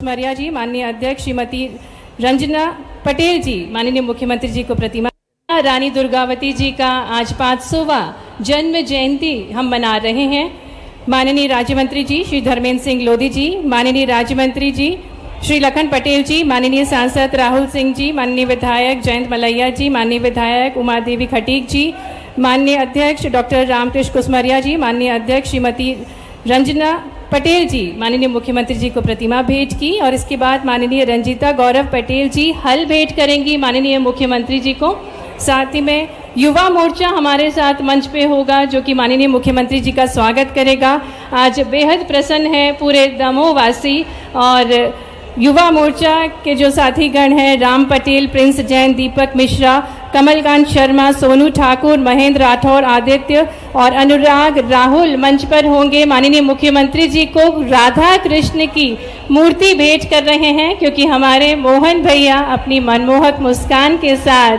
कुसमरिया जी, माननीय अध्यक्ष श्रीमती रंजना पटेल जी, माननीय मुख्यमंत्री जी को प्रतिमा। रानी दुर्गावती जी का आज 500वां जन्म जयंती हम मना रहे हैं। माननीय राज्य मंत्री जी श्री धर्मेंद्र सिंह लोधी जी, माननीय राज्य मंत्री जी श्री लखन पटेल जी, माननीय सांसद राहुल सिंह जी, माननीय विधायक जयंत मलैया जी, माननीय विधायक उमा देवी खटीक जी, माननीय अध्यक्ष डॉक्टर रामकृष्ण कुसमरिया जी, माननीय अध्यक्ष श्रीमती रंजना पटेल जी, माननीय मुख्यमंत्री जी को प्रतिमा भेंट की और इसके बाद माननीय रंजीता गौरव पटेल जी हल भेंट करेंगी माननीय मुख्यमंत्री जी को। साथ ही में युवा मोर्चा हमारे साथ मंच पे होगा जो कि माननीय मुख्यमंत्री जी का स्वागत करेगा। आज बेहद प्रसन्न है पूरे दमोह वासी और युवा मोर्चा के जो साथीगण हैं, राम पटेल, प्रिंस जैन, दीपक मिश्रा, कमलकांत शर्मा, सोनू ठाकुर, महेंद्र राठौर, आदित्य और अनुराग राहुल मंच पर होंगे। माननीय मुख्यमंत्री जी को राधा कृष्ण की मूर्ति भेंट कर रहे हैं क्योंकि हमारे मोहन भैया अपनी मनमोहक मुस्कान के साथ,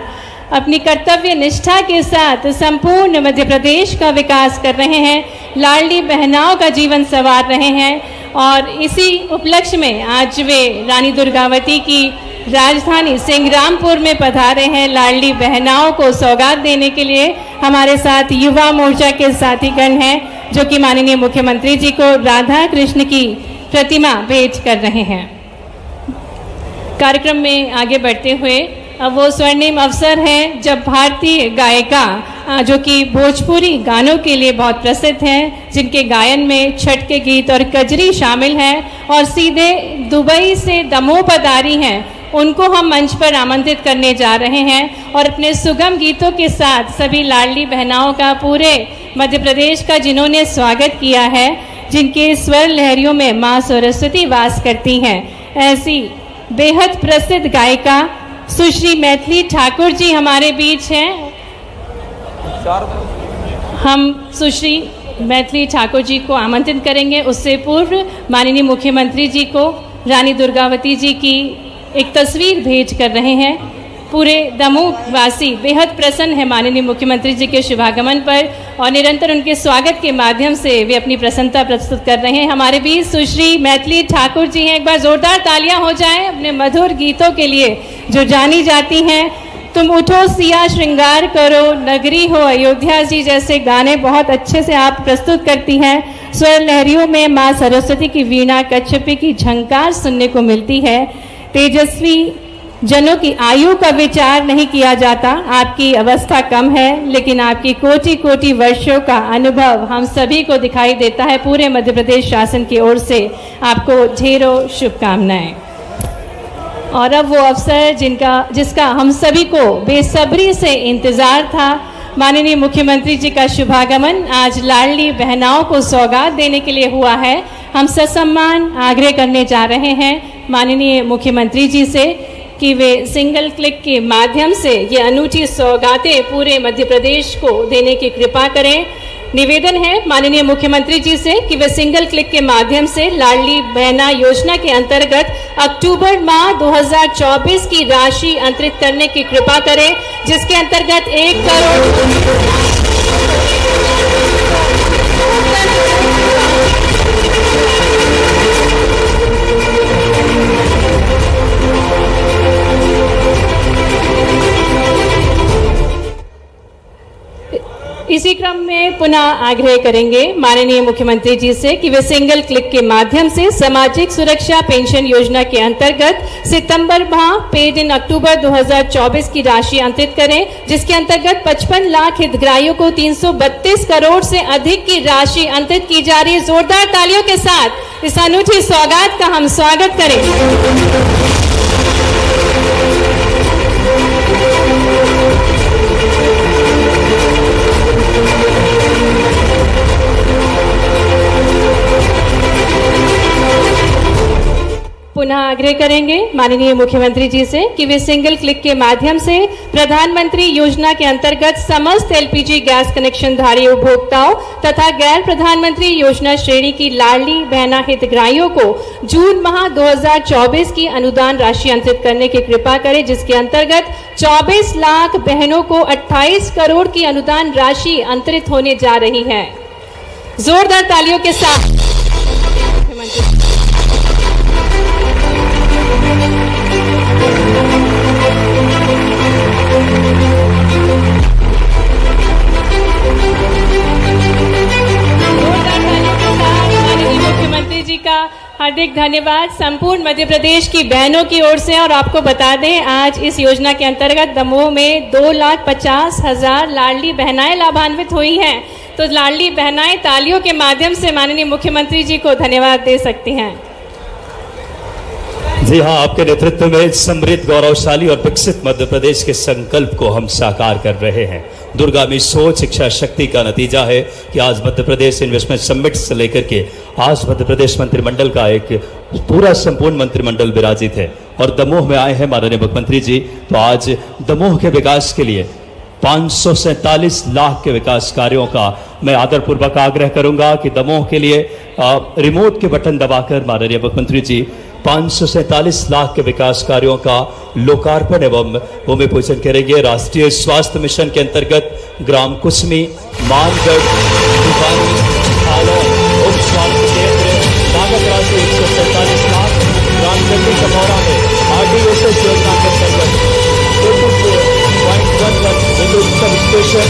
अपनी कर्तव्य निष्ठा के साथ संपूर्ण मध्य प्रदेश का विकास कर रहे हैं, लाडली बहनाओं का जीवन संवार रहे हैं और इसी उपलक्ष्य में आज वे रानी दुर्गावती की राजधानी सिंग्रामपुर में पधारे हैं लाडली बहनाओं को सौगात देने के लिए। हमारे साथ युवा मोर्चा के साथीगण हैं जो कि माननीय मुख्यमंत्री जी को राधा कृष्ण की प्रतिमा भेंट कर रहे हैं। कार्यक्रम में आगे बढ़ते हुए अब वो स्वर्णिम अवसर है जब भारतीय गायिका जो कि भोजपुरी गानों के लिए बहुत प्रसिद्ध हैं, जिनके गायन में छठ के गीत और कजरी शामिल हैं और सीधे दुबई से दमोह पधारी हैं, उनको हम मंच पर आमंत्रित करने जा रहे हैं और अपने सुगम गीतों के साथ सभी लाडली बहनाओं का पूरे मध्य प्रदेश का जिन्होंने स्वागत किया है, जिनके स्वर लहरियों में माँ सरस्वती वास करती हैं, ऐसी बेहद प्रसिद्ध गायिका सुश्री मैथिली ठाकुर जी हमारे बीच हैं। हम सुश्री मैथिली ठाकुर जी को आमंत्रित करेंगे। उससे पूर्व माननीय मुख्यमंत्री जी को रानी दुर्गावती जी की एक तस्वीर भेंट कर रहे हैं। पूरे दमोह वासी बेहद प्रसन्न है माननीय मुख्यमंत्री जी के शुभागमन पर और निरंतर उनके स्वागत के माध्यम से वे अपनी प्रसन्नता प्रस्तुत कर रहे हैं। हमारे बीच सुश्री मैथिली ठाकुर जी हैं। एक बार जोरदार तालियां हो जाएं अपने मधुर गीतों के लिए जो जानी जाती हैं। तुम उठो सिया श्रृंगार करो, नगरी हो अयोध्या जी जैसे गाने बहुत अच्छे से आप प्रस्तुत करती हैं। स्वर लहरियों में माँ सरस्वती की वीणा कच्छपी की झंकार सुनने को मिलती है। तेजस्वी जनों की आयु का विचार नहीं किया जाता, आपकी अवस्था कम है लेकिन आपकी कोटि कोटि वर्षों का अनुभव हम सभी को दिखाई देता है। पूरे मध्य प्रदेश शासन की ओर से आपको ढेरों शुभकामनाएं। और अब वो अवसर जिसका हम सभी को बेसब्री से इंतजार था, माननीय मुख्यमंत्री जी का शुभागमन आज लाडली बहनाओं को सौगात देने के लिए हुआ है। हम ससम्मान आग्रह करने जा रहे हैं माननीय मुख्यमंत्री जी से कि वे सिंगल क्लिक के माध्यम से ये अनूठी सौगातें पूरे मध्य प्रदेश को देने की कृपा करें। निवेदन है माननीय मुख्यमंत्री जी से कि वे सिंगल क्लिक के माध्यम से लाडली बहना योजना के अंतर्गत अक्टूबर माह 2024 की राशि अंतरित करने की कृपा करें, जिसके अंतर्गत 1 करोड़ इसी क्रम में पुनः आग्रह करेंगे माननीय मुख्यमंत्री जी से कि वे सिंगल क्लिक के माध्यम से सामाजिक सुरक्षा पेंशन योजना के अंतर्गत सितंबर माह पेड इन अक्टूबर 2024 की राशि अंतरित करें, जिसके अंतर्गत 55 लाख हितग्राहियों को 332 करोड़ से अधिक की राशि अंतरित की जा रही है। जोरदार तालियों के साथ इस अनूठी सौगात का हम स्वागत करें। पुनः आग्रह करेंगे माननीय मुख्यमंत्री जी से कि वे सिंगल क्लिक के माध्यम से प्रधानमंत्री योजना के अंतर्गत समस्त एलपीजी गैस कनेक्शन धारी उपभोक्ताओं तथा गैर प्रधानमंत्री योजना श्रेणी की लाडली बहना हितग्राहियों को जून माह 2024 की अनुदान राशि अंतरित करने की कृपा करें, जिसके अंतर्गत 24 लाख बहनों को 28 करोड़ की अनुदान राशि अंतरित होने जा रही है। जोरदार तालियों के साथ मुख्यमंत्री हार्दिक धन्यवाद संपूर्ण मध्य प्रदेश की बहनों की ओर से। और आपको बता दें, आज इस योजना के अंतर्गत दमोह में 2,50,000 लाडली बहनाएं लाभान्वित हुई हैं। तो लाडली बहनाएं तालियों के माध्यम से माननीय मुख्यमंत्री जी को धन्यवाद दे सकती हैं। जी हाँ, आपके नेतृत्व में समृद्ध, गौरवशाली और विकसित मध्य प्रदेश के संकल्प को हम साकार कर रहे हैं। दूरगामी सोच, इच्छा शक्ति का नतीजा है कि आज मध्य प्रदेश इन्वेस्टमेंट समिट से लेकर के आज मध्य प्रदेश मंत्रिमंडल का एक पूरा संपूर्ण मंत्रिमंडल विराजित है और दमोह में आए हैं माननीय मुख्यमंत्री जी। तो आज दमोह के विकास के लिए 547 लाख के विकास कार्यों का मैं आदरपूर्वक आग्रह करूंगा कि दमोह के लिए रिमोट के बटन दबाकर माननीय मुख्यमंत्री जी 547 लाख के विकास कार्यों का लोकार्पण एवं भूमि पूजन करेंगे। राष्ट्रीय स्वास्थ्य मिशन के अंतर्गत ग्राम कुसमी, मानगढ़, उप स्वास्थ्य केंद्र, लागत राशि 147 लाख। ग्राम गंडी कमौरा में RDSS योजना के अंतर्गत स्टेशन,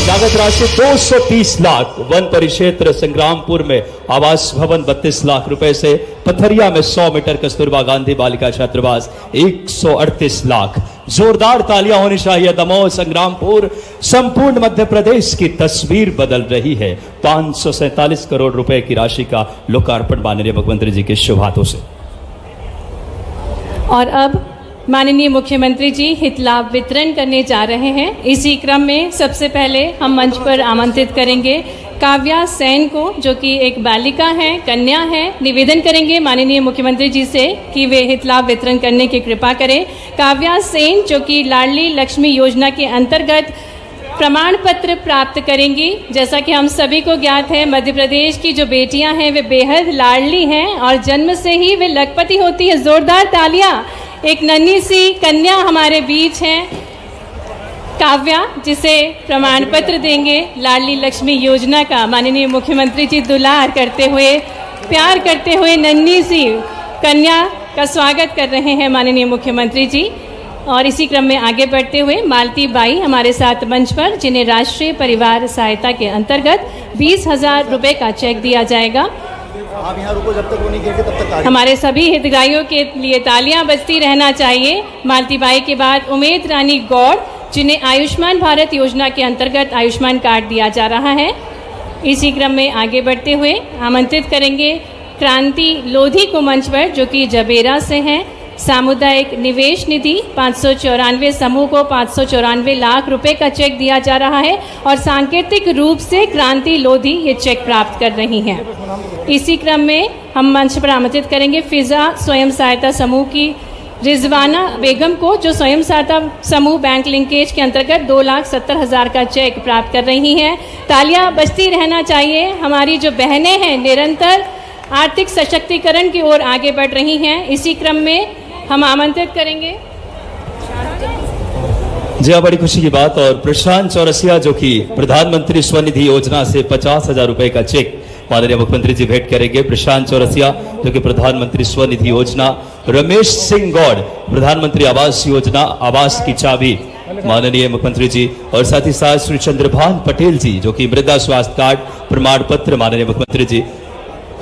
लागत राशि 230 लाख। वन परिक्षेत्र संग्रामपुर में आवास भवन 32 लाख रुपए से, पथरिया में 100 मीटर कस्तूरबा गांधी बालिका छात्रावास 138 लाख। जोरदार तालियां होनी चाहिए। दमोह, संग्रामपुर, संपूर्ण मध्य प्रदेश की तस्वीर बदल रही है। 547 करोड़ रुपए की राशि का लोकार्पण माननीय मुख्यमंत्री जी के शुभ हाथों से। और अब माननीय मुख्यमंत्री जी हित लाभ वितरण करने जा रहे हैं। इसी क्रम में सबसे पहले हम मंच पर आमंत्रित करेंगे काव्या सेन को, जो कि एक बालिका है, कन्या है। निवेदन करेंगे माननीय मुख्यमंत्री जी से कि वे हित लाभ वितरण करने की कृपा करें। काव्या सेन जो कि लाडली लक्ष्मी योजना के अंतर्गत प्रमाण पत्र प्राप्त करेंगी। जैसा कि हम सभी को ज्ञात है, मध्य प्रदेश की जो बेटियां हैं वे बेहद लाडली हैं और जन्म से ही वे लखपति होती है। जोरदार तालियां। एक नन्ही सी कन्या हमारे बीच हैं, काव्या, जिसे प्रमाण पत्र देंगे लाडली लक्ष्मी योजना का। माननीय मुख्यमंत्री जी दुलार करते हुए, प्यार करते हुए नन्ही सी कन्या का स्वागत कर रहे हैं माननीय मुख्यमंत्री जी। और इसी क्रम में आगे बढ़ते हुए मालती बाई हमारे साथ मंच पर, जिन्हें राष्ट्रीय परिवार सहायता के अंतर्गत 20,000 रुपये का चेक दिया जाएगा। आप यहाँ रुको, जब तक वो नहीं गिरते तब तक हमारे सभी हितग्राहियों के लिए तालियां बजती रहना चाहिए। मालती बाई के बाद उमेद रानी गौड़, जिन्हें आयुष्मान भारत योजना के अंतर्गत आयुष्मान कार्ड दिया जा रहा है। इसी क्रम में आगे बढ़ते हुए आमंत्रित करेंगे क्रांति लोधी को मंच पर, जो कि जबेरा से हैं। सामुदायिक निवेश निधि 594 समूह को 594 लाख रुपए का चेक दिया जा रहा है और सांकेतिक रूप से क्रांति लोधी ये चेक प्राप्त कर रही हैं। इसी क्रम में हम मंच पर आमंत्रित करेंगे फिजा स्वयं सहायता समूह की रिजवाना बेगम को, जो स्वयं सहायता समूह बैंक लिंकेज के अंतर्गत 2,70,000 का चेक प्राप्त कर रही हैं। तालियां बजती रहना चाहिए। हमारी जो बहनें हैं निरंतर आर्थिक सशक्तिकरण की ओर आगे बढ़ रही हैं। इसी क्रम में हम आमंत्रित करेंगे जी हाँ, बड़ी खुशी की बात। और प्रशांत चौरसिया, जो कि प्रधानमंत्री स्वनिधि योजना से 50,000 रुपए का चेक माननीय मुख्यमंत्री जी भेंट करेंगे। प्रशांत चौरसिया, जो कि प्रधानमंत्री स्वनिधि योजना। रमेश सिंह गौड़, प्रधानमंत्री आवास योजना, आवास की चाबी माननीय मुख्यमंत्री जी। और साथ ही साथ श्री चंद्रभान पटेल जी, जो कि मृदा स्वास्थ्य कार्ड प्रमाण पत्र माननीय मुख्यमंत्री जी।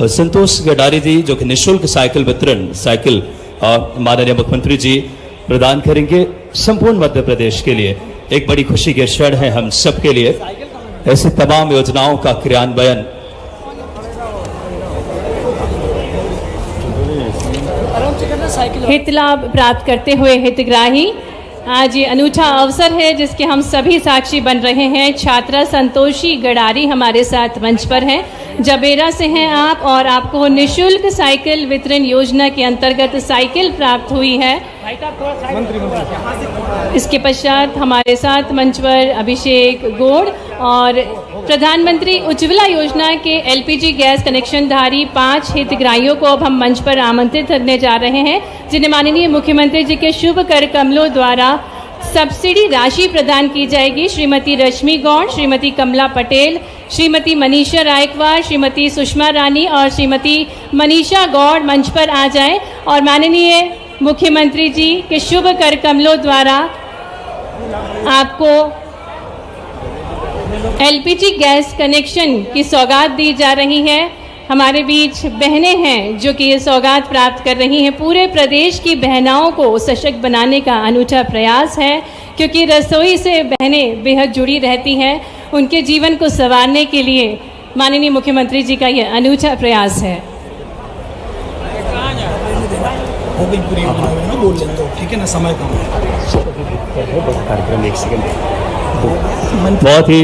और संतोष गडारी जी, जो कि निःशुल्क साइकिल वितरण साइकिल माननीय मुख्यमंत्री जी प्रदान करेंगे संपूर्ण मध्य प्रदेश के लिए। एक बड़ी खुशी के क्षण है हम सब के लिए। ऐसे तमाम योजनाओं का क्रियान्वयन हित लाभ प्राप्त करते हुए हितग्राही, आज ये अनूठा अवसर है जिसके हम सभी साक्षी बन रहे हैं। छात्रा संतोषी गडारी हमारे साथ मंच पर हैं। जबेरा से हैं आप और आपको निःशुल्क साइकिल वितरण योजना के अंतर्गत साइकिल प्राप्त हुई है। इसके पश्चात हमारे साथ मंच पर अभिषेक गौड़ और प्रधानमंत्री उज्ज्वला योजना के LPG गैस कनेक्शन धारी 5 हितग्राहियों को अब हम मंच पर आमंत्रित करने जा रहे हैं, जिन्हें माननीय मुख्यमंत्री जी के शुभ कर कमलों द्वारा सब्सिडी राशि प्रदान की जाएगी। श्रीमती रश्मि गौड़, श्रीमती कमला पटेल, श्रीमती मनीषा रायकवार, श्रीमती सुषमा रानी और श्रीमती मनीषा गौड़ मंच पर आ जाएं और माननीय मुख्यमंत्री जी के शुभ कर कमलों द्वारा आपको LPG गैस कनेक्शन की सौगात दी जा रही है। हमारे बीच बहनें हैं जो कि ये सौगात प्राप्त कर रही हैं। पूरे प्रदेश की बहनाओं को सशक्त बनाने का अनूठा प्रयास है, क्योंकि रसोई से बहनें बेहद जुड़ी रहती हैं। उनके जीवन को संवारने के लिए माननीय मुख्यमंत्री जी का ये अनूठा प्रयास है। बोल लेते हो, ठीक है ना, समय कम है। बहुत ही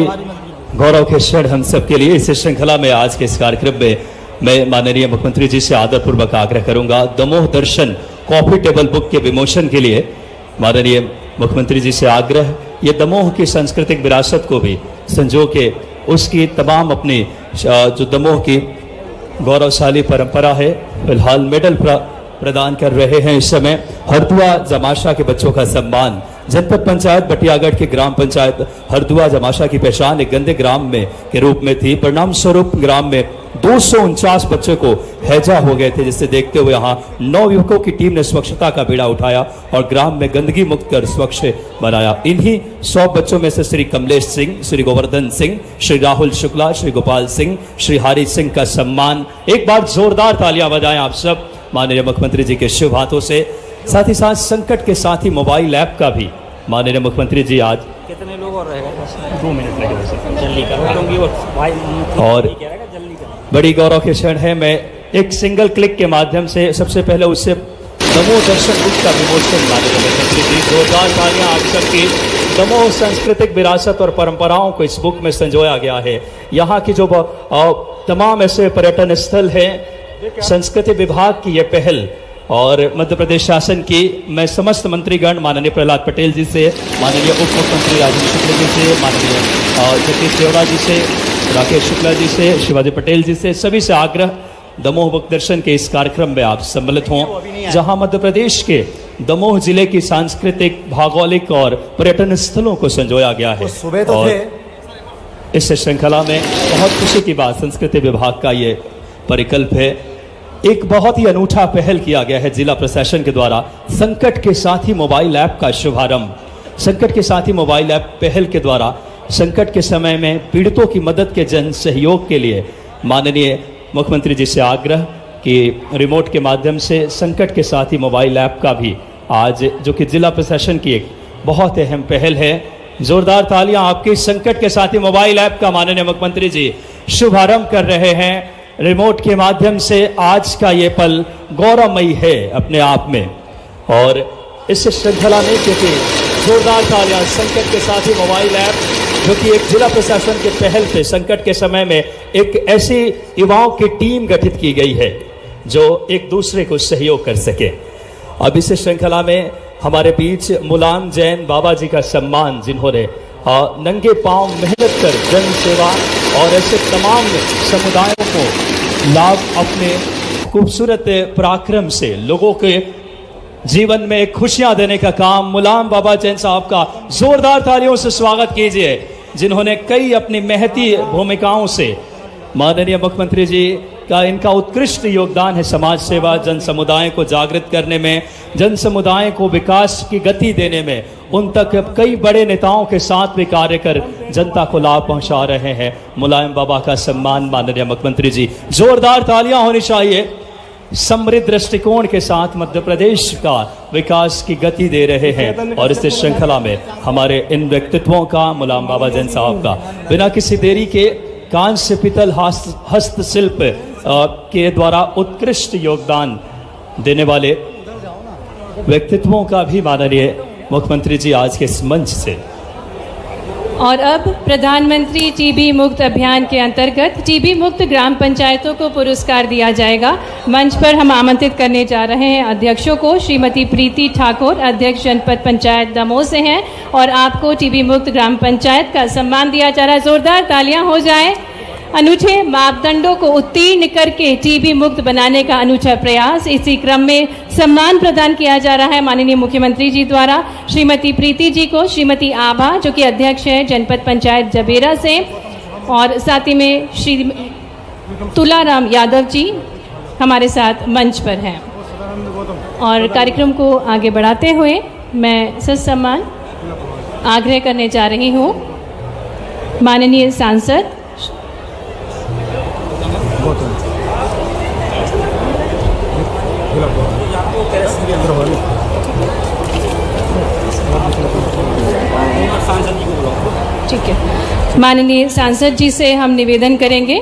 गौरव के क्षण हम सब के लिए इस श्रृंखला में आज के इस कार्यक्रम में मैं माननीय मुख्यमंत्री जी से आदरपूर्वक आग्रह करूंगा, दमोह दर्शन कॉफी टेबल बुक के विमोचन के लिए माननीय मुख्यमंत्री जी से आग्रह, ये दमोह की सांस्कृतिक विरासत को भी संजो के उसकी तमाम अपनी जो दमोह की गौरवशाली परंपरा है, फिलहाल मेडल प्रदान कर रहे हैं। इस समय हरदुआ जमाशा के बच्चों का सम्मान जनपद पंचायत बटियागढ़ के ग्राम पंचायत हरदुआ जमाशा की पहचान एक गंदे ग्राम में के रूप में थी। परिणाम स्वरूप ग्राम में 249 बच्चों को हैजा हो गए थे, जिसे देखते हुए यहाँ 9 युवकों की टीम ने स्वच्छता का बीड़ा उठाया और ग्राम में गंदगी मुक्त कर स्वच्छ बनाया। इन्हीं 100 बच्चों में से श्री कमलेश सिंह, श्री गोवर्धन सिंह, श्री राहुल शुक्ला, श्री गोपाल सिंह, श्री हरि सिंह का सम्मान। एक बार जोरदार तालियां बजाएं आप सब माननीय मुख्यमंत्री जी के शुभ हाथों से। साथ ही साथ संकट के साथ ही मोबाइल ऐप का भी माननीय मुख्यमंत्री जी आज कितने लोग और रहेगा? 2 मिनट लगे जल्दी कर और बड़ी गौरव के क्षण है। मैं एक सिंगल क्लिक के माध्यम से सबसे पहले उससे दमोह दर्शन बुक का विमोचन माननीय मुख्यमंत्री जी, जोरदार तालियां आप सबकी। दमोह सांस्कृतिक विरासत और परंपराओं को इस बुक में संजोया गया है। यहाँ की जो तमाम ऐसे पर्यटन स्थल हैं, संस्कृति विभाग की ये पहल और मध्य प्रदेश शासन की, मैं समस्त मंत्रीगण माननीय प्रहलाद पटेल जी से, माननीय उप मुख्यमंत्री राजेंद्र शुक्ला जी से, माननीय जगदीश देवड़ा जी से, राकेश शुक्ला जी से, शिवाजी पटेल जी से, सभी से आग्रह दमोह बुक दर्शन के इस कार्यक्रम में आप सम्मिलित हों, जहां मध्य प्रदेश के दमोह जिले की सांस्कृतिक, भौगोलिक और पर्यटन स्थलों को संजोया गया है। सुबह तो और थे। इस श्रृंखला में बहुत खुशी की बात, संस्कृति विभाग का ये परिकल्प है। एक बहुत ही अनूठा पहल किया गया है जिला प्रशासन के द्वारा, संकट के साथ ही मोबाइल ऐप का शुभारंभ। संकट के साथ ही मोबाइल ऐप पहल के द्वारा संकट के समय में पीड़ितों की मदद के जन सहयोग के लिए माननीय मुख्यमंत्री जी से आग्रह कि रिमोट के माध्यम से संकट के साथ ही मोबाइल ऐप का भी आज, जो कि जिला प्रशासन की एक बहुत अहम पहल है, जोरदार तालियां आपके संकट के साथ ही मोबाइल ऐप का माननीय मुख्यमंत्री जी शुभारंभ कर रहे हैं। रिमोट के माध्यम से आज का ये पल गौरवमयी है अपने आप में। और इस श्रृंखला में क्योंकि जोरदार तालियां, संकट के साथ ही मोबाइल ऐप, जो कि एक जिला प्रशासन के पहल पे संकट के समय में एक ऐसी युवाओं की टीम गठित की गई है जो एक दूसरे को सहयोग कर सके। अब इस श्रृंखला में हमारे बीच मुलायम जैन बाबा जी का सम्मान, जिन्होंने नंगे पांव मेहनत कर जन सेवा और ऐसे तमाम समुदायों को लाभ अपने खूबसूरत पराक्रम से लोगों के जीवन में खुशियां देने का काम, मुलायम बाबा जैन साहब का जोरदार तालियों से स्वागत कीजिए, जिन्होंने कई अपनी महती भूमिकाओं से माननीय मुख्यमंत्री जी का इनका उत्कृष्ट योगदान है समाज सेवा, जन समुदाय को जागृत करने में, जन समुदाय को विकास की गति देने में। उन तक कई बड़े नेताओं के साथ भी कार्य कर जनता को लाभ पहुंचा रहे हैं। मुलायम बाबा का सम्मान माननीय मुख्यमंत्री जी, जोरदार तालियां होनी चाहिए। समृद्ध दृष्टिकोण के साथ मध्य प्रदेश का विकास की गति दे रहे हैं और इस श्रृंखला में हमारे इन व्यक्तित्वों का, मुलायम बाबा जैन साहब का बिना किसी देरी के कांस्य पितल हस्तशिल्प के द्वारा उत्कृष्ट योगदान देने वाले व्यक्तित्वों का भी माननीय मुख्यमंत्री जी आज के इस मंच से। और अब प्रधानमंत्री टीबी मुक्त अभियान के अंतर्गत टीबी मुक्त ग्राम पंचायतों को पुरस्कार दिया जाएगा। मंच पर हम आमंत्रित करने जा रहे हैं अध्यक्षों को। श्रीमती प्रीति ठाकुर, अध्यक्ष जनपद पंचायत दमोह से हैं और आपको टीबी मुक्त ग्राम पंचायत का सम्मान दिया जा रहा है। जोरदार तालियां हो जाए। अनूठे मापदंडों को उत्तीर्ण करके टीबी मुक्त बनाने का अनूठा प्रयास, इसी क्रम में सम्मान प्रदान किया जा रहा है माननीय मुख्यमंत्री जी द्वारा श्रीमती प्रीति जी को, श्रीमती आभा जो कि अध्यक्ष है जनपद पंचायत जबेरा से, और साथ ही में श्री तुलाराम यादव जी हमारे साथ मंच पर हैं। और कार्यक्रम को आगे बढ़ाते हुए मैं सत्सम्मान आग्रह करने जा रही हूँ माननीय सांसद सांसद जी को बुलाओ। ठीक है, माननीय सांसद जी से हम निवेदन करेंगे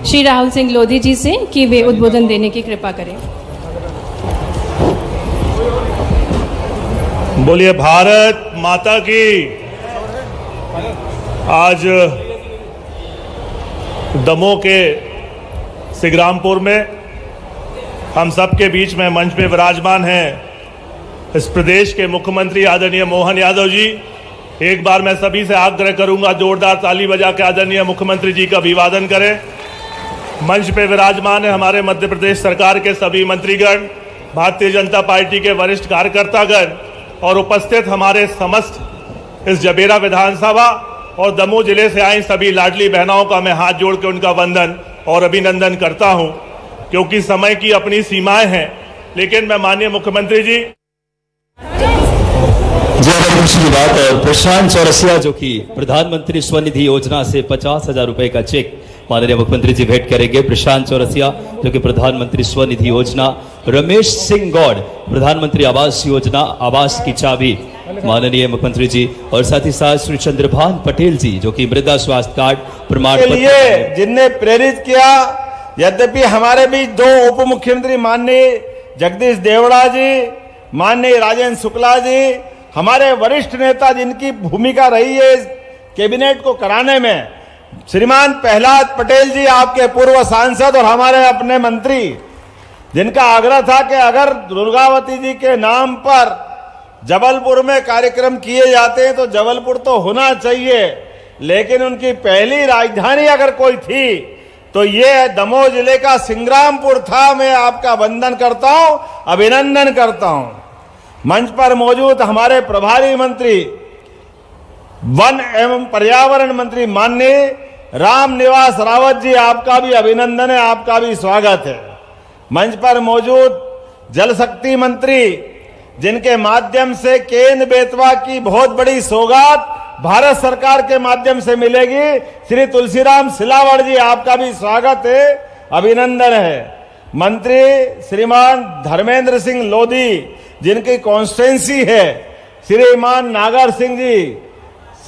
श्री राहुल सिंह लोधी जी से कि वे उद्बोधन देने की कृपा करें। बोलिए भारत माता की। आज दमोह के सिगरामपुर में हम सबके बीच में मंच पे विराजमान हैं इस प्रदेश के मुख्यमंत्री आदरणीय मोहन यादव जी। एक बार मैं सभी से आग्रह करूंगा, जोरदार ताली बजा के आदरणीय मुख्यमंत्री जी का अभिवादन करें। मंच पे विराजमान है हमारे मध्य प्रदेश सरकार के सभी मंत्रीगण, भारतीय जनता पार्टी के वरिष्ठ कार्यकर्तागण और उपस्थित हमारे समस्त इस जबेरा विधानसभा और दमोह जिले से आई सभी लाडली बहनों का मैं हाथ जोड़ के उनका वंदन और अभिनंदन करता हूं। क्योंकि समय की अपनी सीमाएं हैं, लेकिन मैं माननीय मुख्यमंत्री जी दूसरी बात, और प्रशांत चौरसिया जो कि प्रधानमंत्री स्वनिधि योजना से 50,000 रुपए का चेक माननीय मुख्यमंत्री जी भेंट करेंगे। प्रशांत चौरसिया जो कि प्रधानमंत्री स्वनिधि योजना, रमेश सिंह गौड़ प्रधानमंत्री आवास योजना आवास की चाबी माननीय मुख्यमंत्री जी, और साथ ही साथ श्री चंद्रभान पटेल जी जो कि मृदा स्वास्थ्य कार्ड प्रमाण के लिए जिनने प्रेरित किया। यद्यपि हमारे बीच दो उप मुख्यमंत्री माननीय जगदीश देवड़ा जी, माननीय राजेंद्र शुक्ला जी, हमारे वरिष्ठ नेता जिनकी भूमिका रही है इस कैबिनेट को कराने में, श्रीमान प्रहलाद पटेल जी आपके पूर्व सांसद और हमारे अपने मंत्री, जिनका आग्रह था कि अगर दुर्गावती जी के नाम पर जबलपुर में कार्यक्रम किए जाते हैं तो जबलपुर तो होना चाहिए, लेकिन उनकी पहली राजधानी अगर कोई थी तो ये दमोह जिले का सिंग्रामपुर था। मैं आपका वंदन करता हूं, अभिनंदन करता हूं। मंच पर मौजूद हमारे प्रभारी मंत्री वन एवं पर्यावरण मंत्री माननीय राम निवास रावत जी, आपका भी अभिनंदन है, आपका भी स्वागत है। मंच पर मौजूद जल शक्ति मंत्री, जिनके माध्यम से केन बेतवा की बहुत बड़ी सौगात भारत सरकार के माध्यम से मिलेगी, श्री तुलसीराम सिलावड़ जी, आपका भी स्वागत है, अभिनंदन है। मंत्री श्रीमान धर्मेंद्र सिंह लोधी, जिनकी कॉन्स्टिट्यूंसी है, श्रीमान नागर सिंह जी,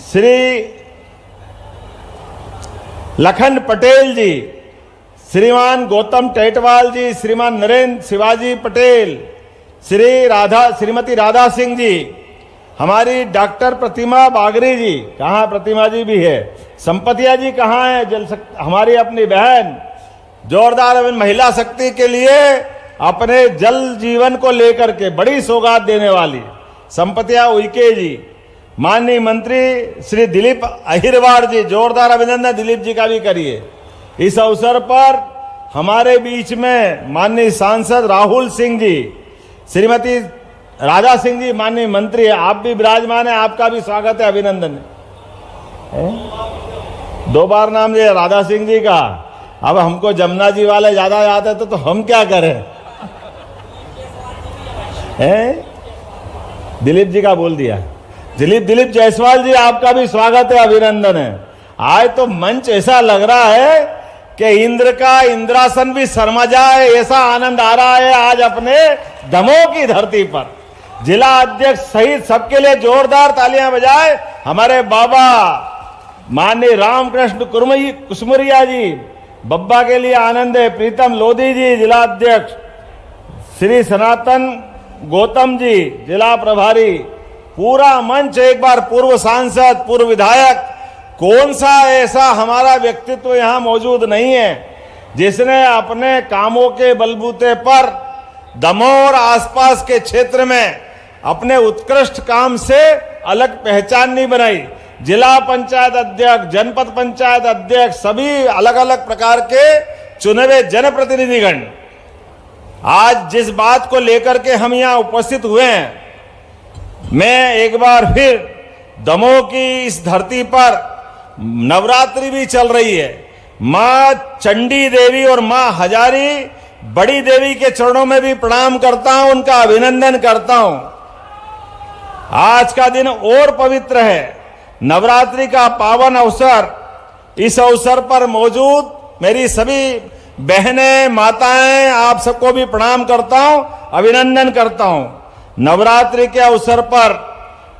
श्री लखन पटेल जी, श्रीमान गौतम टेटवाल जी, श्रीमान नरेंद्र शिवाजी पटेल, श्रीमती राधा सिंह जी, हमारी डॉक्टर प्रतिमा बागरी जी, कहाँ प्रतिमा जी भी है, संपतिया जी कहाँ है, हमारी अपनी बहन, जोरदार महिला शक्ति के लिए अपने जल जीवन को लेकर के बड़ी सौगात देने वाली संपतिया उइके जी, माननीय मंत्री श्री दिलीप अहिरवार जी, जोरदार अभिनंदन दिलीप जी का भी करिए। इस अवसर पर हमारे बीच में माननीय सांसद राहुल सिंह जी, श्रीमती राधा सिंह जी, माननीय मंत्री, आप भी विराजमान है, आपका भी स्वागत है, अभिनंदन है। 2 बार नाम लिया राधा सिंह जी का। अब हमको जमुना जी वाले ज्यादा याद है तो हम क्या करें, दिलीप जी का बोल दिया। दिलीप जायसवाल जी, आपका भी स्वागत है, अभिनंदन है। आज तो मंच ऐसा लग रहा है कि इंद्र का इंद्रासन भी शर्मा जाए, ऐसा आनंद आ रहा है आज अपने दमोह की धरती पर। जिला अध्यक्ष सहित सबके लिए जोरदार तालियां बजाए। हमारे बाबा माननीय रामकृष्ण कुसमुरिया जी, बब्बा के लिए आनंद है। प्रीतम लोधी जी जिला अध्यक्ष, श्री सनातन गौतम जी जिला प्रभारी, पूरा मंच एक बार पूर्व सांसद, पूर्व विधायक, कौन सा ऐसा हमारा व्यक्तित्व यहां मौजूद नहीं है जिसने अपने कामों के बलबूते पर दमोह और आसपास के क्षेत्र में अपने उत्कृष्ट काम से अलग पहचान नहीं बनाई। जिला पंचायत अध्यक्ष, जनपद पंचायत अध्यक्ष, सभी अलग अलग प्रकार के चुने हुए जनप्रतिनिधिगण आज जिस बात को लेकर के हम यहां उपस्थित हुए हैं, मैं एक बार फिर दमोह की इस धरती पर नवरात्रि भी चल रही है, मां चंडी देवी और मां हजारी बड़ी देवी के चरणों में भी प्रणाम करता हूं, उनका अभिनंदन करता हूं। आज का दिन और पवित्र है, नवरात्रि का पावन अवसर। इस अवसर पर मौजूद मेरी सभी बहनें, माताएं, आप सबको भी प्रणाम करता हूं, अभिनंदन करता हूं। नवरात्रि के अवसर पर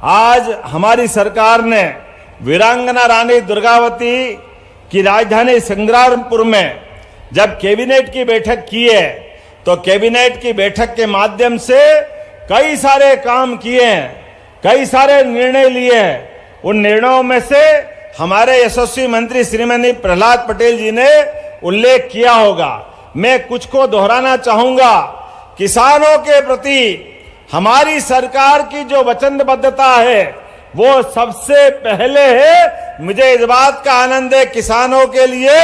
आज हमारी सरकार ने वीरांगना रानी दुर्गावती की राजधानी संग्रामपुर में जब कैबिनेट की बैठक की है, तो कैबिनेट की बैठक के माध्यम से कई सारे काम किए हैं, कई सारे निर्णय लिए हैं। उन निर्णयों में से हमारे यशस्वी मंत्री श्रीमती प्रहलाद पटेल जी ने उल्लेख किया होगा। मैं कुछ को दोहराना चाहूंगा। किसानों के प्रति हमारी सरकार की जो वचनबद्धता है वो सबसे पहले है। मुझे इस बात का आनंद है, किसानों के लिए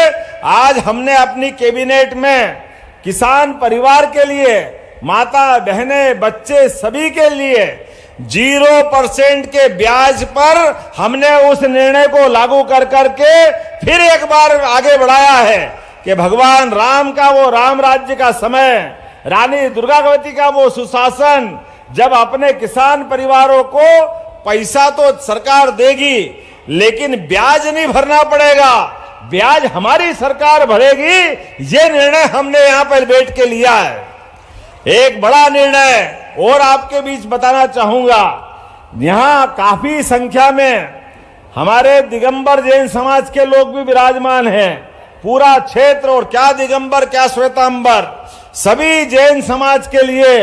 आज हमने अपनी कैबिनेट में किसान परिवार के लिए, माता बहनें, बच्चे सभी के लिए 0% के ब्याज पर हमने उस निर्णय को लागू कर करके फिर एक बार आगे बढ़ाया है कि भगवान राम का वो राम राज्य का समय, रानी दुर्गावती का वो सुशासन, जब अपने किसान परिवारों को पैसा तो सरकार देगी लेकिन ब्याज नहीं भरना पड़ेगा, ब्याज हमारी सरकार भरेगी। ये निर्णय हमने यहां पर बैठ के लिया है। एक बड़ा निर्णय और आपके बीच बताना चाहूंगा। यहां काफी संख्या में हमारे दिगंबर जैन समाज के लोग भी विराजमान हैं। पूरा क्षेत्र, और क्या दिगंबर क्या श्वेतांबर, सभी जैन समाज के लिए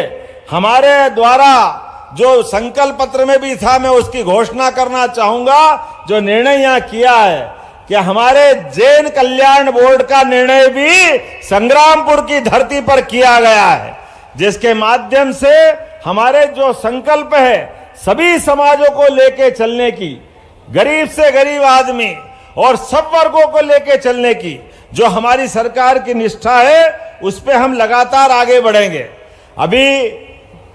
हमारे द्वारा जो संकल्प पत्र में भी था, मैं उसकी घोषणा करना चाहूंगा। जो निर्णय यहां किया है कि हमारे जैन कल्याण बोर्ड का निर्णय भी संग्रामपुर की धरती पर किया गया है, जिसके माध्यम से हमारे जो संकल्प है सभी समाजों को लेके चलने की, गरीब से गरीब आदमी और सब वर्गों को लेके चलने की जो हमारी सरकार की निष्ठा है, उस पे हम लगातार आगे बढ़ेंगे। अभी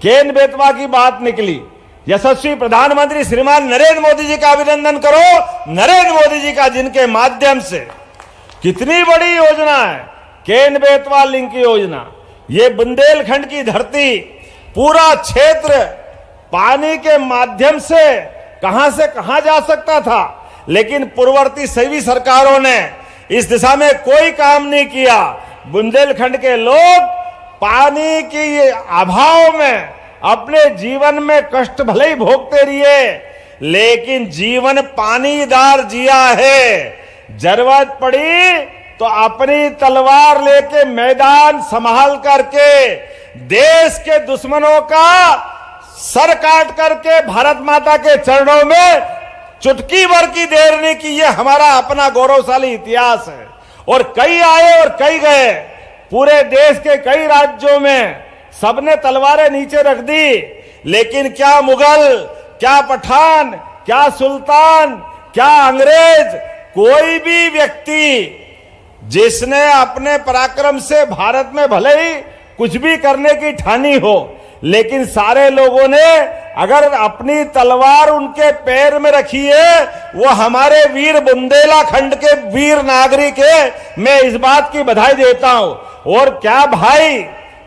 केन बेतवा की बात निकली, यशस्वी प्रधानमंत्री श्रीमान नरेंद्र मोदी जी का अभिनंदन करो। नरेंद्र मोदी जी का, जिनके माध्यम से कितनी बड़ी योजना है केन बेतवा लिंक योजना। ये बुंदेलखंड की धरती, पूरा क्षेत्र पानी के माध्यम से कहां जा सकता था, लेकिन पूर्ववर्ती सभी सरकारों ने इस दिशा में कोई काम नहीं किया। बुंदेलखंड के लोग पानी के अभाव में अपने जीवन में कष्ट भले ही भोगते रहिए, लेकिन जीवन पानीदार जिया है। जरूरत पड़ी तो अपनी तलवार लेके मैदान संभाल करके देश के दुश्मनों का सर काट करके भारत माता के चरणों में चुटकी भर की देर नहीं की। ये हमारा अपना गौरवशाली इतिहास है। और कई आए और कई गए, पूरे देश के कई राज्यों में सबने तलवारें नीचे रख दी, लेकिन क्या मुगल, क्या पठान, क्या सुल्तान, क्या अंग्रेज, कोई भी व्यक्ति जिसने अपने पराक्रम से भारत में भले ही कुछ भी करने की ठानी हो, लेकिन सारे लोगों ने अगर अपनी तलवार उनके पैर में रखी है, वो हमारे वीर बुंदेलखंड के वीर नागरिक है। मैं इस बात की बधाई देता हूं। और क्या भाई,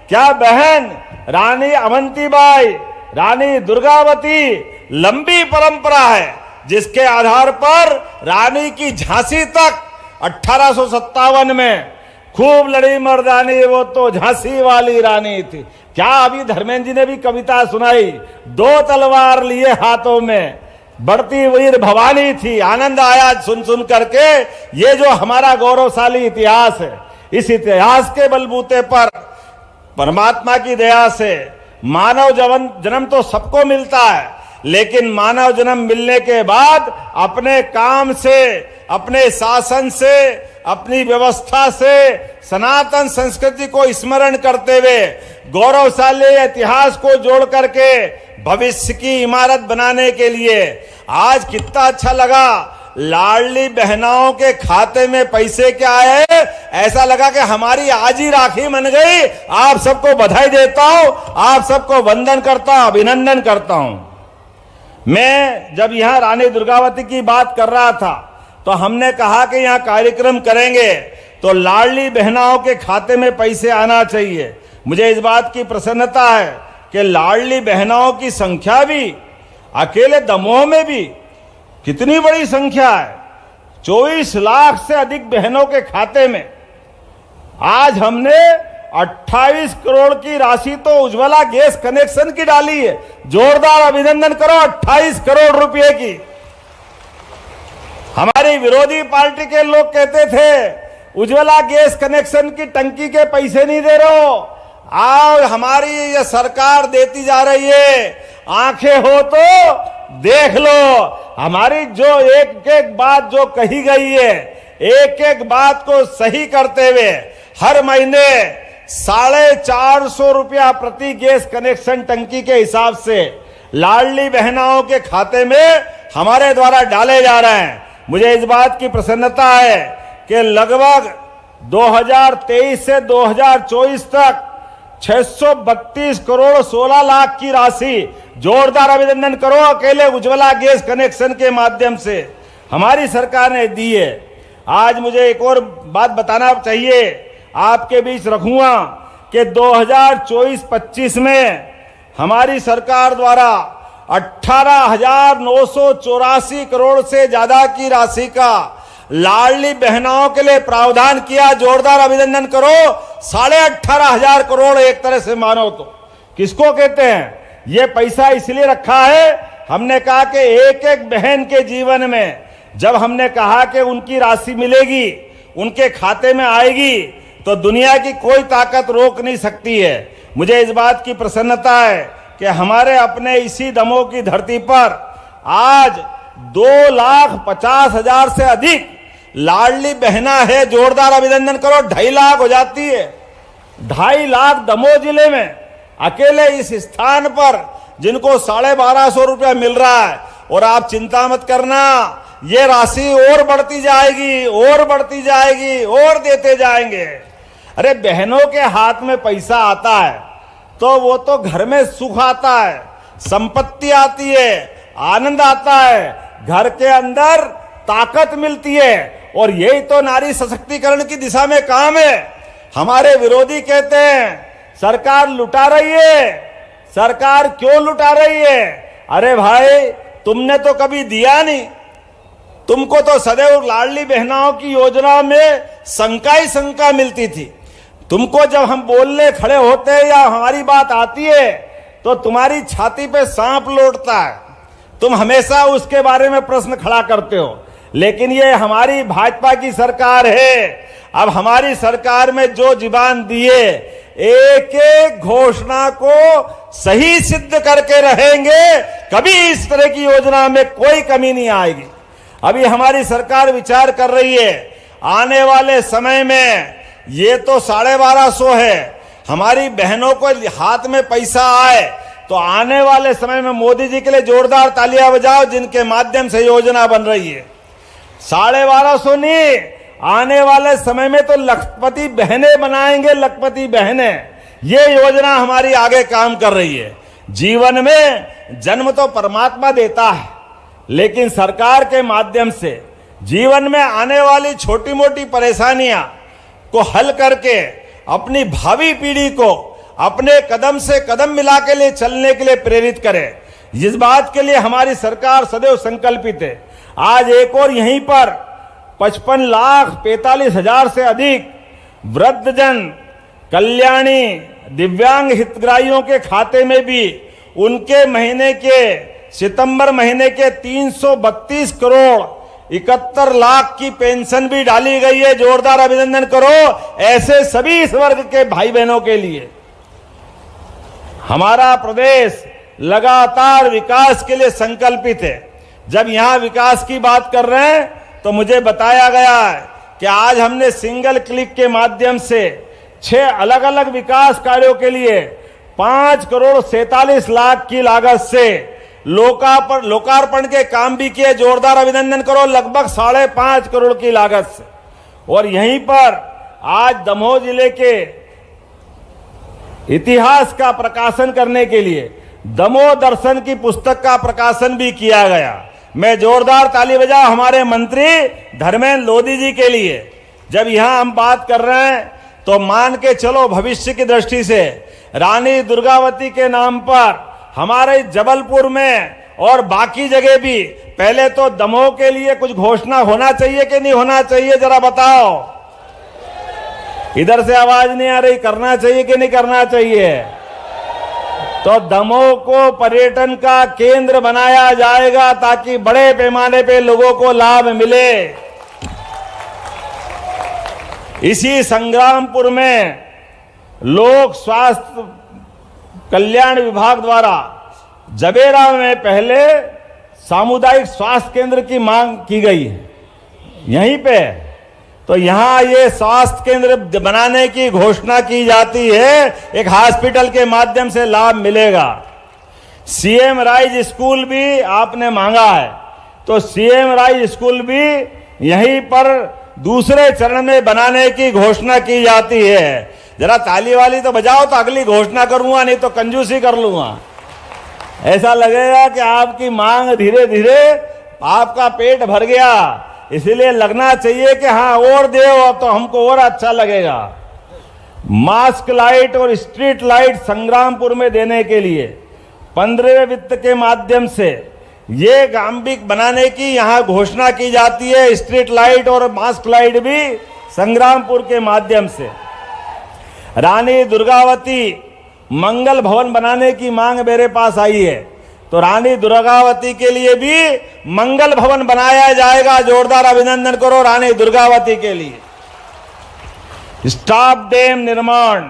क्या बहन, रानी अवंतीबाई, रानी दुर्गावती, लंबी परंपरा है जिसके आधार पर रानी की झांसी तक 1857 में खूब लड़ी मर्दानी, वो तो झांसी वाली रानी थी। क्या अभी धर्मेंद्र जी ने भी कविता सुनाई, 2 तलवार लिए हाथों में, बढ़ती वीर भवानी थी। आनंद आया सुन सुन करके। ये जो हमारा गौरवशाली इतिहास है, इस इतिहास के बलबूते पर परमात्मा की दया से मानव जन्म तो सबको मिलता है, लेकिन मानव जन्म मिलने के बाद अपने काम से, अपने शासन से, अपनी व्यवस्था से सनातन संस्कृति को स्मरण करते हुए गौरवशाली इतिहास को जोड़ करके भविष्य की इमारत बनाने के लिए आज कितना अच्छा लगा। लाडली बहनाओं के खाते में पैसे क्या आए, ऐसा लगा कि हमारी आज ही राखी बन गई। आप सबको बधाई देता हूं, आप सबको वंदन करता हूं, अभिनंदन करता हूं। मैं जब यहां रानी दुर्गावती की बात कर रहा था तो हमने कहा कि यहां कार्यक्रम करेंगे तो लाडली बहनाओं के खाते में पैसे आना चाहिए। मुझे इस बात की प्रसन्नता है कि लाडली बहनाओं की संख्या भी अकेले दमोह में भी कितनी बड़ी संख्या है। 24 लाख से अधिक बहनों के खाते में आज हमने 28 करोड़ की राशि तो उज्ज्वला गैस कनेक्शन की डाली है। जोरदार अभिनंदन करो 28 करोड़ रुपए की। हमारी विरोधी पार्टी के लोग कहते थे उज्ज्वला गैस कनेक्शन की टंकी के पैसे नहीं दे रहे हो, आओ हमारी ये सरकार देती जा रही है, आंखें हो तो देख लो। हमारी जो एक एक बात जो कही गई है, एक एक बात को सही करते हुए हर महीने 450 रुपया प्रति गैस कनेक्शन टंकी के हिसाब से लाडली बहनाओं के खाते में हमारे द्वारा डाले जा रहे हैं। मुझे इस बात की प्रसन्नता है कि लगभग 2023 से 2024 तक 632 करोड़ 16 लाख की राशि, जोरदार अभिनंदन करो, अकेले उज्ज्वला गैस कनेक्शन के माध्यम से हमारी सरकार ने दी है। आज मुझे एक और बात बताना चाहिए, आपके बीच रखूंगा कि 2024-25 में हमारी सरकार द्वारा 18,984 करोड़ से ज्यादा की राशि का लाडली बहनाओं के लिए प्रावधान किया। जोरदार अभिनंदन करो। 18,500 करोड़ एक तरह से मानो तो किसको कहते हैं? ये पैसा इसलिए रखा है, हमने कहा कि एक एक बहन के जीवन में जब हमने कहा कि उनकी राशि मिलेगी, उनके खाते में आएगी, तो दुनिया की कोई ताकत रोक नहीं सकती है। मुझे इस बात की प्रसन्नता है कि हमारे अपने इसी दमोह की धरती पर आज 2,50,000 से अधिक लाडली बहना है। जोरदार अभिनंदन करो। 2.5 लाख हो जाती है। 2.5 लाख दमोह जिले में अकेले इस स्थान पर जिनको 1250 रुपया मिल रहा है। और आप चिंता मत करना, ये राशि और बढ़ती जाएगी, और बढ़ती जाएगी, और देते जाएंगे। अरे बहनों के हाथ में पैसा आता है तो वो तो घर में सुख आता है, संपत्ति आती है, आनंद आता है, घर के अंदर ताकत मिलती है। और यही तो नारी सशक्तिकरण की दिशा में काम है। हमारे विरोधी कहते हैं सरकार लुटा रही है। सरकार क्यों लुटा रही है? अरे भाई, तुमने तो कभी दिया नहीं। तुमको तो सदैव लाडली बहनाओं की योजना में शंका ही शंका मिलती थी। तुमको जब हम बोलने खड़े होते हैं या हमारी बात आती है तो तुम्हारी छाती पे सांप लौटता है। तुम हमेशा उसके बारे में प्रश्न खड़ा करते हो। लेकिन ये हमारी भाजपा की सरकार है। अब हमारी सरकार में जो जुबान दिए, एक एक घोषणा को सही सिद्ध करके रहेंगे। कभी इस तरह की योजना में कोई कमी नहीं आएगी। अभी हमारी सरकार विचार कर रही है, आने वाले समय में ये तो 1250 है, हमारी बहनों को हाथ में पैसा आए तो आने वाले समय में मोदी जी के लिए जोरदार तालियां बजाओ, जिनके माध्यम से योजना बन रही है। 1250 नहीं, आने वाले समय में तो लखपति बहनें बनाएंगे, लखपति बहनें। ये योजना हमारी आगे काम कर रही है। जीवन में जन्म तो परमात्मा देता है, लेकिन सरकार के माध्यम से जीवन में आने वाली छोटी मोटी परेशानियां को हल करके अपनी भावी पीढ़ी को अपने कदम से कदम मिला के लिए चलने के लिए प्रेरित करें। इस बात के लिए हमारी सरकार सदैव संकल्पित है। आज एक और यहीं पर 55,45,000 से अधिक वृद्धजन कल्याणी दिव्यांग हितग्राहियों के खाते में भी उनके महीने के सितंबर महीने के 332 करोड़ 71 लाख की पेंशन भी डाली गई है। जोरदार अभिनंदन करो ऐसे सभी इस वर्ग के भाई बहनों के लिए। हमारा प्रदेश लगातार विकास के लिए संकल्पित है। जब यहां विकास की बात कर रहे हैं तो मुझे बताया गया है कि आज हमने सिंगल क्लिक के माध्यम से 6 अलग अलग विकास कार्यों के लिए 5 करोड़ 47 लाख की लागत से लोकार्पण के काम भी किए। जोरदार अभिनंदन करो। लगभग 5.5 करोड़ की लागत से। और यहीं पर आज दमोह जिले के इतिहास का प्रकाशन करने के लिए दमोह दर्शन की पुस्तक का प्रकाशन भी किया गया। मैं जोरदार ताली बजाऊं हमारे मंत्री धर्मेंद्र लोधी जी के लिए। जब यहां हम बात कर रहे हैं तो मान के चलो भविष्य की दृष्टि से रानी दुर्गावती के नाम पर हमारे जबलपुर में और बाकी जगह भी पहले तो दमोह के लिए कुछ घोषणा होना चाहिए कि नहीं होना चाहिए? जरा बताओ। इधर से आवाज नहीं आ रही, करना चाहिए कि नहीं करना चाहिए? तो दमोह को पर्यटन का केंद्र बनाया जाएगा ताकि बड़े पैमाने पे लोगों को लाभ मिले। इसी संग्रामपुर में लोक स्वास्थ्य कल्याण विभाग द्वारा जबेरा में पहले सामुदायिक स्वास्थ्य केंद्र की मांग की गई है यहीं पे। तो यहां ये स्वास्थ्य केंद्र बनाने की घोषणा की जाती है, एक हॉस्पिटल के माध्यम से लाभ मिलेगा। सीएम राइज स्कूल भी आपने मांगा है, तो सीएम राइज स्कूल भी यहीं पर दूसरे चरण में बनाने की घोषणा की जाती है। जरा ताली वाली तो बजाओ, तो अगली घोषणा करूंगा, नहीं तो कंजूसी कर लूंगा। ऐसा लगेगा कि आपकी मांग धीरे धीरे आपका पेट भर गया, इसीलिए लगना चाहिए कि हाँ और दो तो हमको और अच्छा लगेगा। मास्क लाइट और स्ट्रीट लाइट संग्रामपुर में देने के लिए 15वें वित्त के माध्यम से ये गांबिक बनाने की यहां घोषणा की जाती है। स्ट्रीट लाइट और मास्क लाइट भी संग्रामपुर के माध्यम से। रानी दुर्गावती मंगल भवन बनाने की मांग मेरे पास आई है, तो रानी दुर्गावती के लिए भी मंगल भवन बनाया जाएगा। जोरदार अभिनंदन करो रानी दुर्गावती के लिए। स्टॉप डैम निर्माण,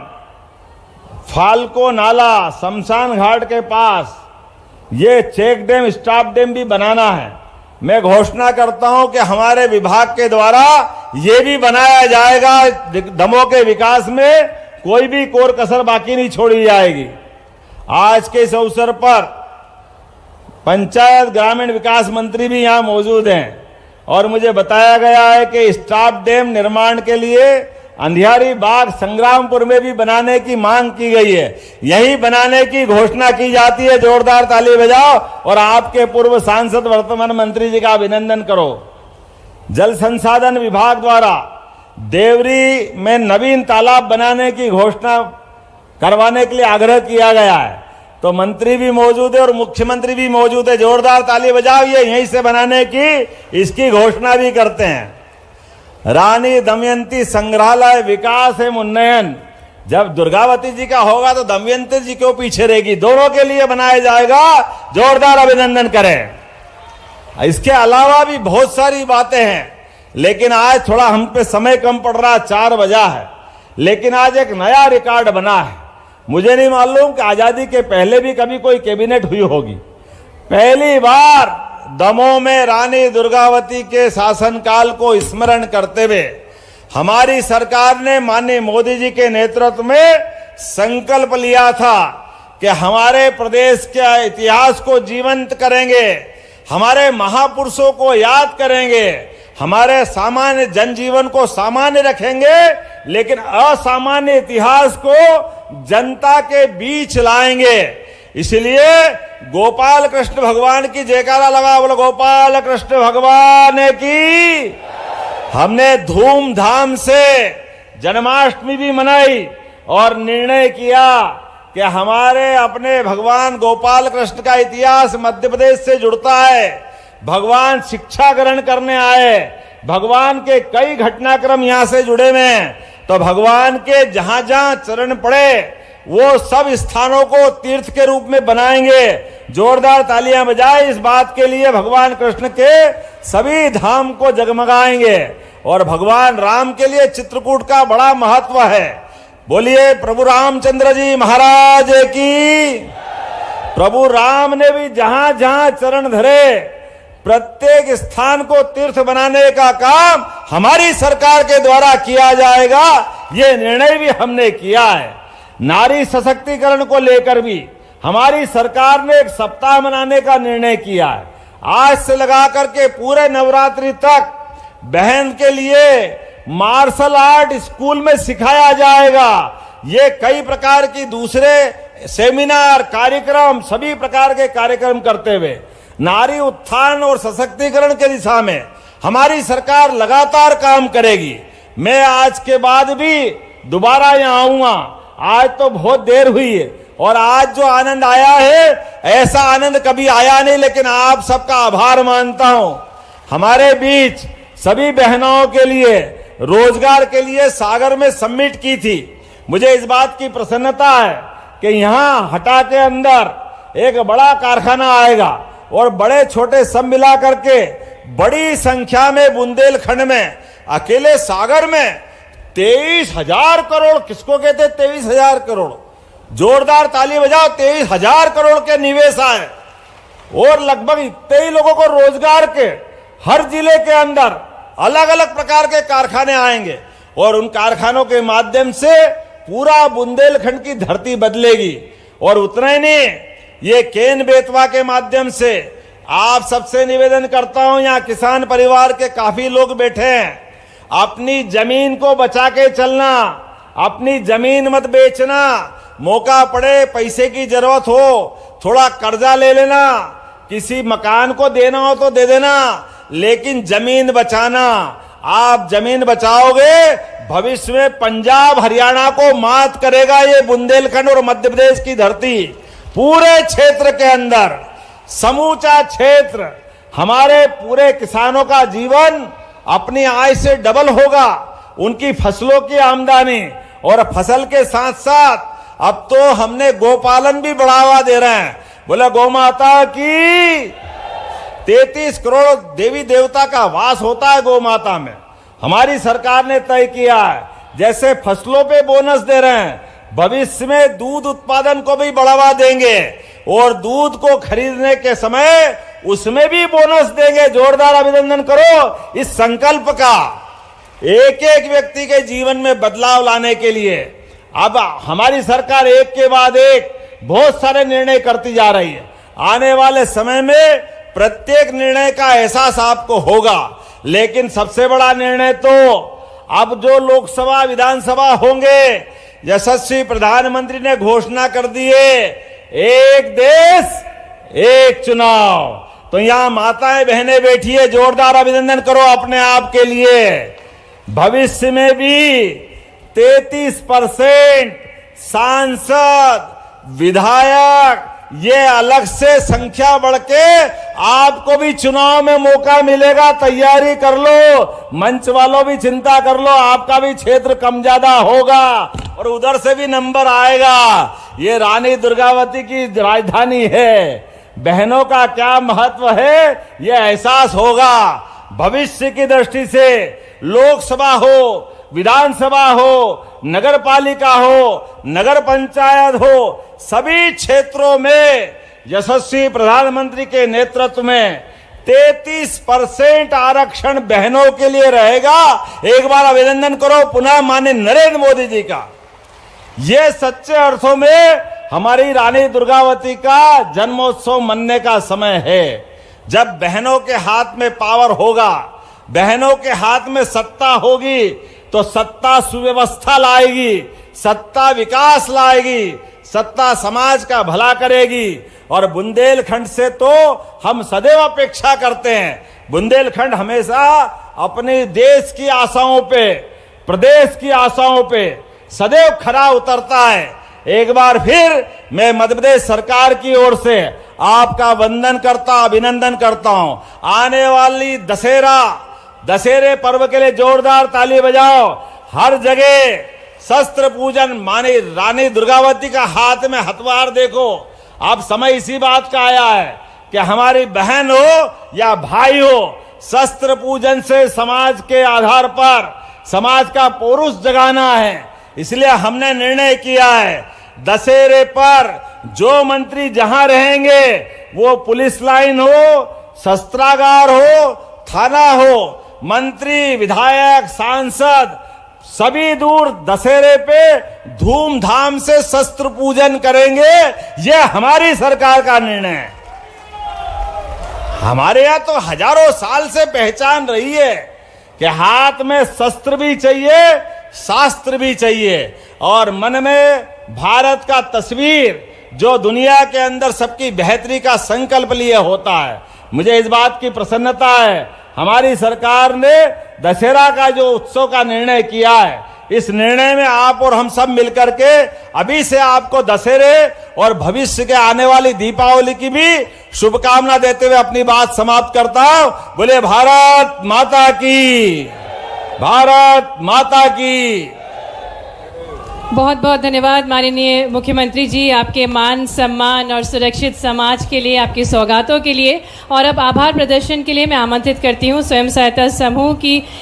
फाल्को नाला शमशान घाट के पास ये चेक डैम स्टॉप डैम भी बनाना है। मैं घोषणा करता हूं कि हमारे विभाग के द्वारा ये भी बनाया जाएगा। दमोह के विकास में कोई भी कोर कसर बाकी नहीं छोड़ी जाएगी। आज के इस अवसर पर पंचायत ग्रामीण विकास मंत्री भी यहां मौजूद हैं और मुझे बताया गया है कि स्टॉप डैम निर्माण के लिए अंधियारी बाग संग्रामपुर में भी बनाने की मांग की गई है। यही बनाने की घोषणा की जाती है। जोरदार ताली बजाओ और आपके पूर्व सांसद वर्तमान मंत्री जी का अभिनंदन करो। जल संसाधन विभाग द्वारा देवरी में नवीन तालाब बनाने की घोषणा करवाने के लिए आग्रह किया गया है, तो मंत्री भी मौजूद है और मुख्यमंत्री भी मौजूद है। जोरदार ताली बजाओ, ये यहीं से बनाने की इसकी घोषणा भी करते हैं। रानी दमयंती संग्रहालय विकास एवं उन्नयन, जब दुर्गावती जी का होगा तो दमयंती जी क्यों पीछे रहेगी, दोनों के लिए बनाया जाएगा। जोरदार अभिनंदन करें। इसके अलावा भी बहुत सारी बातें हैं, लेकिन आज थोड़ा हम पे समय कम पड़ रहा, 4 बजा है, लेकिन आज एक नया रिकॉर्ड बना है। मुझे नहीं मालूम कि आजादी के पहले भी कभी कोई कैबिनेट हुई होगी। पहली बार दमोह में रानी दुर्गावती के शासनकाल को स्मरण करते हुए हमारी सरकार ने माननीय मोदी जी के नेतृत्व में संकल्प लिया था कि हमारे प्रदेश के इतिहास को जीवंत करेंगे, हमारे महापुरुषों को याद करेंगे, हमारे सामान्य जनजीवन को सामान्य रखेंगे, लेकिन असामान्य इतिहास को जनता के बीच लाएंगे। इसलिए गोपाल कृष्ण भगवान की जयकारा लगा, बोलो गोपाल कृष्ण भगवान की। हमने धूमधाम से जन्माष्टमी भी मनाई और निर्णय किया कि हमारे अपने भगवान गोपाल कृष्ण का इतिहास मध्य प्रदेश से जुड़ता है। भगवान शिक्षा ग्रहण करने आए, भगवान के कई घटनाक्रम यहां से जुड़े हुए हैं, तो भगवान के जहां जहां चरण पड़े वो सब स्थानों को तीर्थ के रूप में बनाएंगे। जोरदार तालियां बजाए इस बात के लिए। भगवान कृष्ण के सभी धाम को जगमगाएंगे और भगवान राम के लिए चित्रकूट का बड़ा महत्व है। बोलिए प्रभु रामचंद्र जी महाराज की। प्रभु राम ने भी जहां जहां चरण धरे, प्रत्येक स्थान को तीर्थ बनाने का काम हमारी सरकार के द्वारा किया जाएगा। ये निर्णय भी हमने किया है। नारी सशक्तिकरण को लेकर भी हमारी सरकार ने एक सप्ताह मनाने का निर्णय किया है। आज से लगा करके पूरे नवरात्रि तक बहन के लिए मार्शल आर्ट स्कूल में सिखाया जाएगा। ये कई प्रकार की दूसरे सेमिनार कार्यक्रम, सभी प्रकार के कार्यक्रम करते हुए नारी उत्थान और सशक्तिकरण के दिशा में हमारी सरकार लगातार काम करेगी। मैं आज के बाद भी दोबारा यहां आऊंगा। आज तो बहुत देर हुई है और आज जो आनंद आया है ऐसा आनंद कभी आया नहीं, लेकिन आप सबका आभार मानता हूं। हमारे बीच सभी बहनों के लिए रोजगार के लिए सागर में समिट की थी। मुझे इस बात की प्रसन्नता है कि यहां हटा के अंदर एक बड़ा कारखाना आएगा और बड़े छोटे सब मिला करके बड़ी संख्या में बुंदेलखंड में, अकेले सागर में 23,000 करोड़, किसको कहते 23,000 करोड़, जोरदार ताली बजाओ, 23,000 करोड़ के निवेश आए और लगभग इतने ही लोगों को रोजगार के हर जिले के अंदर अलग अलग प्रकार के कारखाने आएंगे और उन कारखानों के माध्यम से पूरा बुंदेलखंड की धरती बदलेगी। और उतना ही नहीं, ये केन बेतवा के माध्यम से आप सबसे निवेदन करता हूं, यहां किसान परिवार के काफी लोग बैठे हैं, अपनी जमीन को बचा के चलना, अपनी जमीन मत बेचना, मौका पड़े पैसे की जरूरत हो थोड़ा कर्जा ले लेना, किसी मकान को देना हो तो दे देना, लेकिन जमीन बचाना। आप जमीन बचाओगे, भविष्य में पंजाब हरियाणा को मात करेगा ये बुंदेलखंड और मध्य प्रदेश की धरती। पूरे क्षेत्र के अंदर, समूचा क्षेत्र, हमारे पूरे किसानों का जीवन अपनी आय से डबल होगा, उनकी फसलों की आमदनी, और फसल के साथ साथ अब तो हमने गोपालन भी बढ़ावा दे रहे हैं। बोले गौ माता की 33 करोड़ देवी देवता का वास होता है गौ माता में। हमारी सरकार ने तय किया है, जैसे फसलों पे बोनस दे रहे हैं, भविष्य में दूध उत्पादन को भी बढ़ावा देंगे और दूध को खरीदने के समय उसमें भी बोनस देंगे। जोरदार अभिनंदन करो इस संकल्प का, एक एक व्यक्ति के जीवन में बदलाव लाने के लिए। अब हमारी सरकार एक के बाद एक बहुत सारे निर्णय करती जा रही है। आने वाले समय में प्रत्येक निर्णय का एहसास आपको होगा, लेकिन सबसे बड़ा निर्णय तो अब जो लोकसभा विधानसभा होंगे, यशस्वी प्रधानमंत्री ने घोषणा कर दी है, एक देश एक चुनाव। तो यहां माताएं बहनें बैठी है, जोरदार अभिनंदन करो अपने आप के लिए। भविष्य में भी 33% सांसद, विधायक, ये अलग से संख्या बढ़ के आपको भी चुनाव में मौका मिलेगा। तैयारी कर लो, मंच वालों भी चिंता कर लो, आपका भी क्षेत्र कम ज्यादा होगा और उधर से भी नंबर आएगा। ये रानी दुर्गावती की राजधानी है, बहनों का क्या महत्व है ये एहसास होगा। भविष्य की दृष्टि से लोकसभा हो, विधानसभा हो, नगर पालिका हो, नगर पंचायत हो, सभी क्षेत्रों में यशस्वी प्रधानमंत्री के नेतृत्व में 33% आरक्षण बहनों के लिए रहेगा। एक बार अभिनंदन करो पुनः माननीय नरेंद्र मोदी जी का। ये सच्चे अर्थों में हमारी रानी दुर्गावती का जन्मोत्सव मनने का समय है। जब बहनों के हाथ में पावर होगा, बहनों के हाथ में सत्ता होगी, तो सत्ता सुव्यवस्था लाएगी, सत्ता विकास लाएगी, सत्ता समाज का भला करेगी। और बुंदेलखंड से तो हम सदैव अपेक्षा करते हैं। बुंदेलखंड हमेशा अपने देश की आशाओं पे, प्रदेश की आशाओं पे सदैव खरा उतरता है। एक बार फिर मैं मध्य प्रदेश सरकार की ओर से आपका वंदन करता, अभिनंदन करता हूं। आने वाली दशहरे पर्व के लिए जोरदार ताली बजाओ। हर जगह शस्त्र पूजन, माने रानी दुर्गावती का हाथ में हथवार देखो। अब समय इसी बात का आया है कि हमारी बहन हो या भाई हो, शस्त्र पूजन से समाज के आधार पर समाज का पौरुष जगाना है। इसलिए हमने निर्णय किया है, दशहरे पर जो मंत्री जहां रहेंगे, वो पुलिस लाइन हो, शस्त्रागार हो, थाना हो, मंत्री, विधायक, सांसद सभी दूर दशहरे पे धूमधाम से शस्त्र पूजन करेंगे। यह हमारी सरकार का निर्णय है। हमारे यहां तो हजारों साल से पहचान रही है कि हाथ में शस्त्र भी चाहिए, शास्त्र भी चाहिए, और मन में भारत का तस्वीर जो दुनिया के अंदर सबकी बेहतरी का संकल्प लिए होता है। मुझे इस बात की प्रसन्नता है, हमारी सरकार ने दशहरा का जो उत्सव का निर्णय किया है, इस निर्णय में आप और हम सब मिलकर के अभी से आपको दशहरे और भविष्य के आने वाली दीपावली की भी शुभकामना देते हुए अपनी बात समाप्त करता हूं। बोले भारत माता की। भारत माता की। बहुत बहुत धन्यवाद माननीय मुख्यमंत्री जी, आपके मान सम्मान और सुरक्षित समाज के लिए, आपकी सौगातों के लिए। और अब आभार प्रदर्शन के लिए मैं आमंत्रित करती हूँ स्वयं सहायता समूह की